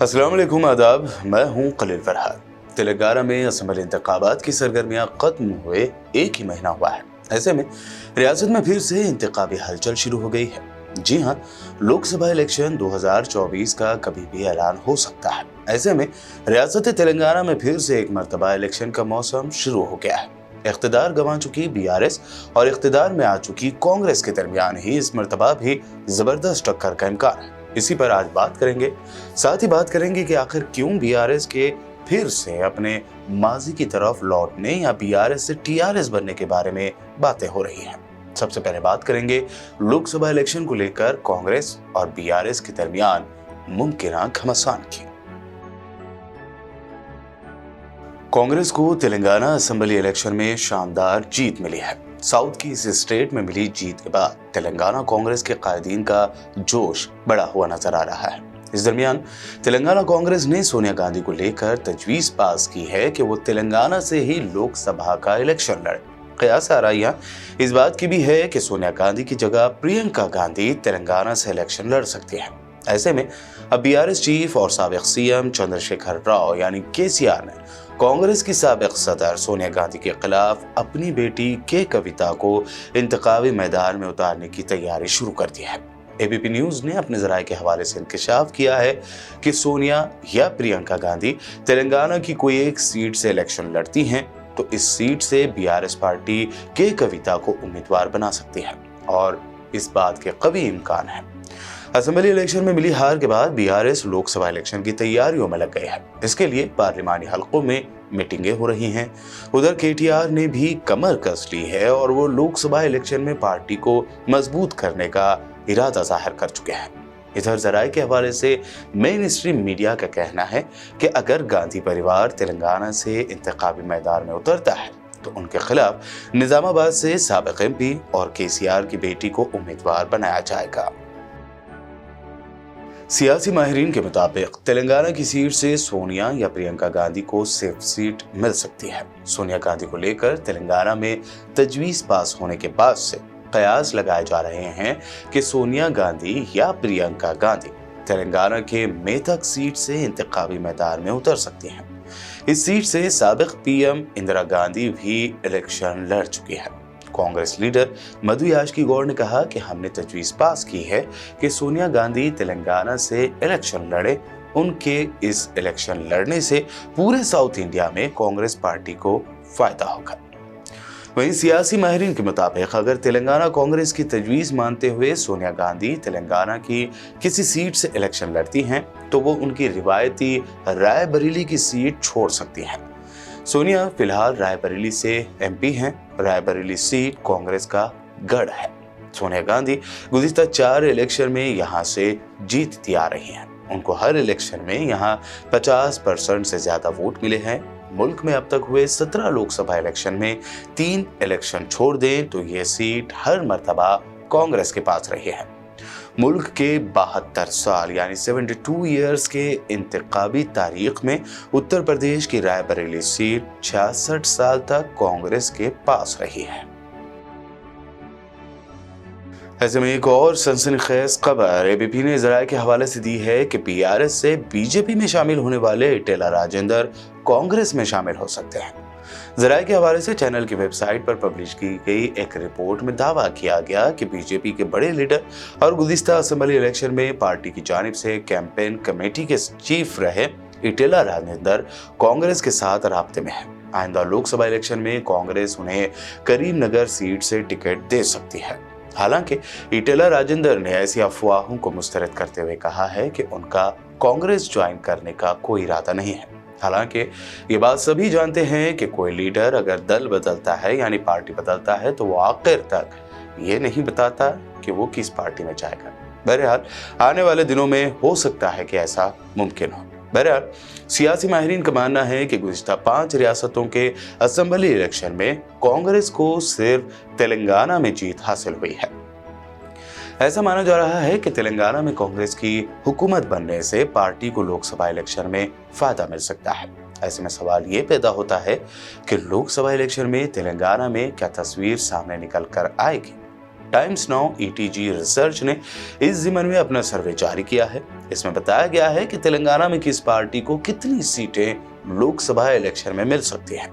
अस्सलाम वालेकुम, आदाब। मैं हूं खलील फरहाद। तेलंगाना में असेंबली इंतखाबात की सरगर्मियां खत्म हुए एक ही महीना हुआ है। ऐसे में रियासत में फिर से इंतखाबी हलचल शुरू हो गई है। जी हां, लोकसभा इलेक्शन 2024 का कभी भी ऐलान हो सकता है। ऐसे में रियासत तेलंगाना में फिर से एक मर्तबा इलेक्शन का मौसम शुरू हो गया है। इख्तिदार गंवा चुकी बीआरएस और इख्तिदार में आ चुकी कांग्रेस के दरमियान ही इस मर्तबा भी जबरदस्त टक्कर का इम्कान है। इसी पर आज बात करेंगे। साथ ही बात करेंगे कि आखिर क्यों बीआरएस के फिर से अपने माजी की तरफ लौटने या बीआरएस से टीआरएस बनने के बारे में बातें हो रही हैं। सबसे पहले बात करेंगे लोकसभा इलेक्शन को लेकर कांग्रेस और बीआरएस के दरमियान मुमकिन घमासान की। कांग्रेस को तेलंगाना असेंबली इलेक्शन में शानदार जीत मिली है। साउथ की इस स्टेट में मिली जीत के बाद तेलंगाना कांग्रेस के कायदीन का जोश बढ़ा हुआ नजर आ रहा है। इस दरमियान तेलंगाना कांग्रेस ने सोनिया गांधी को लेकर तजवीज पास की है कि वो तेलंगाना से ही लोकसभा का इलेक्शन लड़े। कयास आराइयां इस बात की भी है कि सोनिया गांधी की जगह प्रियंका गांधी तेलंगाना से इलेक्शन लड़ सकती है। ऐसे में अब बीआरएस चीफ और साबिक सीएम चंद्रशेखर राव यानी केसीआर ने कांग्रेस की साबिक सदर सोनिया गांधी के खिलाफ अपनी बेटी के कविता को इंतखाबी मैदान में उतारने की तैयारी शुरू कर दी है। एबीपी न्यूज ने अपने जराये के हवाले से इंकशाफ किया है कि सोनिया या प्रियंका गांधी तेलंगाना की कोई एक सीट से इलेक्शन लड़ती हैं तो इस सीट से बीआरएस पार्टी के कविता को उम्मीदवार बना सकती है और इस बात के कवी इम्कान है। असेंबली इलेक्शन में मिली हार के बाद बीआरएस लोकसभा इलेक्शन की तैयारियों में लग गए हैं। इसके लिए पार्लिमानी हलकों में मीटिंगें हो रही हैं। उधर केटीआर ने भी कमर कस ली है और वो लोकसभा इलेक्शन में पार्टी को मजबूत करने का इरादा जाहिर कर चुके हैं। इधर जराये के हवाले से मेन स्ट्रीम मीडिया का कहना है कि अगर गांधी परिवार तेलंगाना से इंतखाबी मैदान में उतरता है तो उनके खिलाफ निजामाबाद से साबिक एमपी और केसीआर की बेटी को उम्मीदवार बनाया जाएगा। सियासी माहिरीन के मुताबिक तेलंगाना की सीट से सोनिया या प्रियंका गांधी को सेफ सीट मिल सकती है। सोनिया गांधी को लेकर तेलंगाना में तजवीज पास होने के बाद से कयास लगाए जा रहे हैं कि सोनिया गांधी या प्रियंका गांधी तेलंगाना के मेथक सीट से इंतखाबी मैदान में उतर सकती हैं। इस सीट से साबिक पीएम इंदिरा गांधी भी इलेक्शन लड़ चुकी है। कांग्रेस लीडर मधु याचकी गौड़ ने कहा कि हमने तजवीज पास की है कि सोनिया गांधी तेलंगाना से इलेक्शन लड़े। उनके इस इलेक्शन लड़ने से पूरे साउथ इंडिया में कांग्रेस पार्टी को फायदा होगा। वहीं सियासी माहिरीन के मुताबिक अगर तेलंगाना कांग्रेस की तजवीज मानते हुए सोनिया गांधी तेलंगाना की किसी सीट से इलेक्शन लड़ती हैं तो वो उनकी रिवायती रायबरेली की सीट छोड़ सकती हैं। सोनिया फिलहाल रायबरेली से एमपी हैं। रायबरेली सीट कांग्रेस का गढ़ है। सोनिया गांधी गुज़िश्ता 4 इलेक्शन में यहां से जीतती आ रही हैं। उनको हर इलेक्शन में यहां 50% से ज्यादा वोट मिले हैं। मुल्क में अब तक हुए 17 लोकसभा इलेक्शन में 3 इलेक्शन छोड़ दें तो ये सीट हर मर्तबा कांग्रेस के पास रही है। मुल्क के 72 साल यानी 72 ईयर्स के इंतखाबी तारीख में उत्तर प्रदेश की रायबरेली सीट 66 साल तक कांग्रेस के पास रही है। ऐसे में एक और सनसनीखेज खबर एबीपी ने जराये के हवाले से दी है कि बीआरएस से बीजेपी में शामिल होने वाले इटेला राजेंद्र कांग्रेस में शामिल हो सकते हैं। जराये के हवाले से चैनल की वेबसाइट पर पब्लिश की गई एक रिपोर्ट में दावा किया गया कि बीजेपी के बड़े लीडर और गुज़िश्ता असेंबली इलेक्शन में पार्टी की जानिब से कैंपेन कमेटी के चीफ रहे इटेला राजेंद्र कांग्रेस के साथ राब्ते में है। आइंदा लोकसभा इलेक्शन में कांग्रेस उन्हें करीमनगर सीट से टिकट दे सकती है। हालांकि इटेला राजेंद्र ने ऐसी अफवाहों को मुस्तरद करते हुए कहा है कि उनका कांग्रेस ज्वाइन करने का कोई इरादा नहीं है। हालांकि ये बात सभी जानते हैं कि कोई लीडर अगर दल बदलता है यानी पार्टी बदलता है तो वो आखिर तक ये नहीं बताता कि वो किस पार्टी में जाएगा। बहरहाल आने वाले दिनों में हो सकता है कि ऐसा मुमकिन हो। बहरहाल सियासी माहिरीन का मानना है कि गुज़िश्ता 5 रियासतों के असेंबली इलेक्शन में कांग्रेस को सिर्फ तेलंगाना में जीत हासिल हुई है। ऐसा माना जा रहा है कि तेलंगाना में कांग्रेस की हुकूमत बनने से पार्टी को लोकसभा इलेक्शन में फायदा मिल सकता है। ऐसे में सवाल ये पैदा होता है कि लोकसभा इलेक्शन में तेलंगाना में क्या तस्वीर सामने निकल कर आएगी। टाइम्स नाउ ETG रिसर्च ने इस ज़िम्न में अपना सर्वे जारी किया है। इसमें बताया गया है कि तेलंगाना में किस पार्टी को कितनी सीटें लोकसभा इलेक्शन में मिल सकती हैं।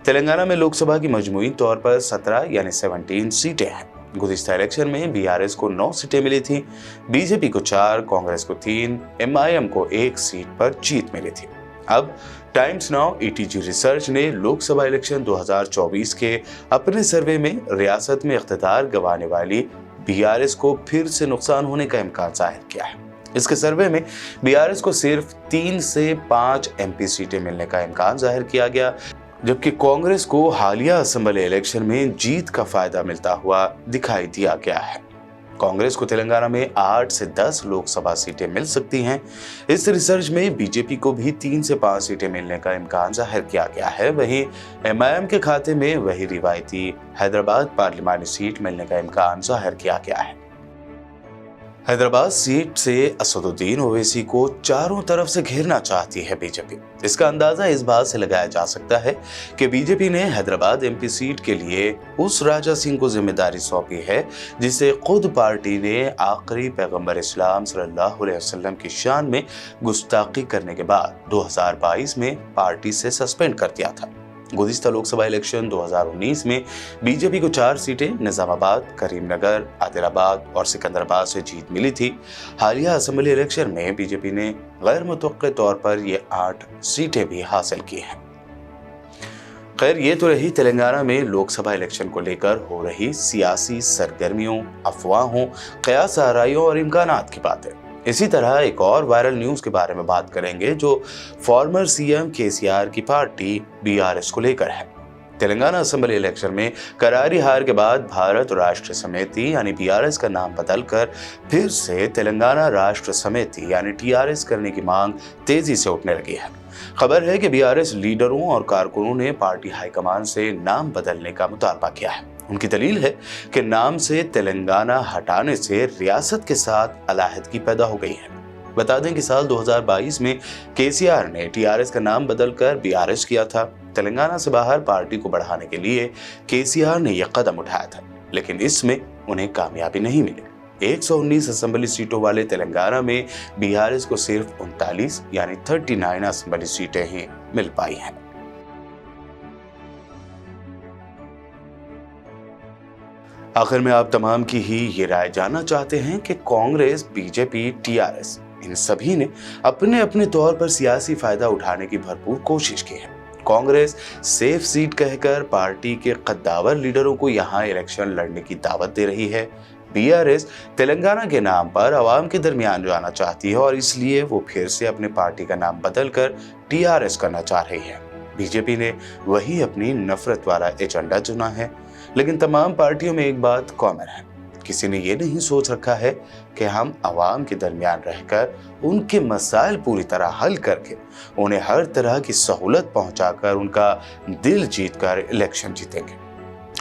तेलंगाना में लोकसभा की मजमूई तौर पर 17 यानी 17 सीटें हैं। गुज़िश्ता इलेक्शन में BRS को 9 सीटें मिली थी, BJP को 4, कांग्रेस को 3, MIM को 1 सीट पर जीत मिली थी। अब टाइम्स नाउ ETG रिसर्च ने लोकसभा इलेक्शन 2024 के अपने सर्वे में रियासत में इख्तिदार गंवाने वाली BRS को फिर से नुकसान होने का इम्कान जाहिर किया है। इसके सर्वे में BRS को सिर्फ 3 से 5 MP सीटें मिलने का इम्कान जाहिर किया गया, जबकि कांग्रेस को हालिया असेंबली इलेक्शन में जीत का फायदा मिलता हुआ दिखाई दिया गया है। कांग्रेस को तेलंगाना में 8 से 10 लोकसभा सीटें मिल सकती हैं। इस रिसर्च में BJP को भी 3 से 5 सीटें मिलने का इम्कान जाहिर किया गया है। वहीं MIM के खाते में वही रिवायती हैदराबाद पार्लिमानी सीट मिलने का इम्कान जाहिर किया गया है। हैदराबाद सीट से असदुद्दीन ओवैसी को चारों तरफ से घेरना चाहती है BJP। इसका अंदाजा इस बात से लगाया जा सकता है कि BJP ने हैदराबाद MP सीट के लिए उस राजा सिंह को जिम्मेदारी सौंपी है जिसे खुद पार्टी ने आखिरी पैगंबर इस्लाम सल्लल्लाहु अलैहि वसल्लम की शान में गुस्ताखी करने के बाद 2022 में पार्टी से सस्पेंड कर दिया था। गुज़िश्ता लोकसभा इलेक्शन 2019 में BJP को 4 सीटें निजामाबाद, करीमनगर, आदिलाबाद और सिकंदराबाद से जीत मिली थी। हालिया असेंबली इलेक्शन में BJP ने गैर मुतवक्के तौर पर ये 8 सीटें भी हासिल की हैं। खैर, ये तो रही तेलंगाना में लोकसभा इलेक्शन को लेकर हो रही सियासी सरगर्मियों, अफवाहों, कयास आराइयों और इम्कानात की बातें। इसी तरह एक और वायरल न्यूज़ के बारे में बात करेंगे जो फॉर्मर CM KCR की पार्टी BRS को लेकर है। तेलंगाना असेंबली इलेक्शन में करारी हार के बाद भारत राष्ट्र समिति यानी BRS का नाम बदलकर फिर से तेलंगाना राष्ट्र समिति यानी TRS करने की मांग तेजी से उठने लगी है। खबर है कि BRS लीडरों और कारकुनों ने पार्टी हाईकमान से नाम बदलने का मुतालबा किया है। उनकी दलील है कि नाम से तेलंगाना हटाने से रियासत के साथ अलहदगी पैदा हो गई है। बता दें कि साल 2022 में KCR ने TRS का नाम बदलकर BRS किया था। तेलंगाना से बाहर पार्टी को बढ़ाने के लिए KCR ने यह कदम उठाया था, लेकिन इसमें उन्हें कामयाबी नहीं मिली। 119 असेंबली सीटों वाले तेलंगाना में BRS को सिर्फ 39 यानी 39 असेंबली सीटें ही मिल पाई हैं। आखिर में आप तमाम की ही ये राय जानना चाहते हैं कि कांग्रेस, BJP, TRS इन सभी ने अपने अपने तौर पर सियासी फायदा उठाने की भरपूर कोशिश की है। कांग्रेस सेफ सीट कहकर पार्टी के कद्दावर लीडरों को यहां इलेक्शन लड़ने की दावत दे रही है। BRS तेलंगाना के नाम पर आवाम के दरमियान जाना चाहती है और इसलिए वो फिर से अपने पार्टी का नाम बदलकर TRS करना चाह रही है। BJP ने वही अपनी नफरत वाला एजेंडा चुना है। लेकिन तमाम पार्टियों में एक बात कॉमन है, किसी ने ये नहीं सोच रखा है कि हम आवाम के दरमियान रहकर उनके मसाइल पूरी तरह हल करके उन्हें हर तरह की सहूलत पहुंचाकर उनका दिल जीतकर इलेक्शन जीतेंगे।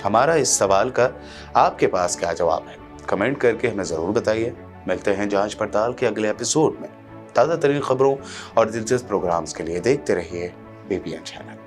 हमारा इस सवाल का आपके पास क्या जवाब है? कमेंट करके हमें ज़रूर बताइए। मिलते हैं जांच पड़ताल के अगले एपिसोड में। ताज़ा तरीन खबरों और दिलचस्प प्रोग्राम्स के लिए देखते रहिए BPN चैनल।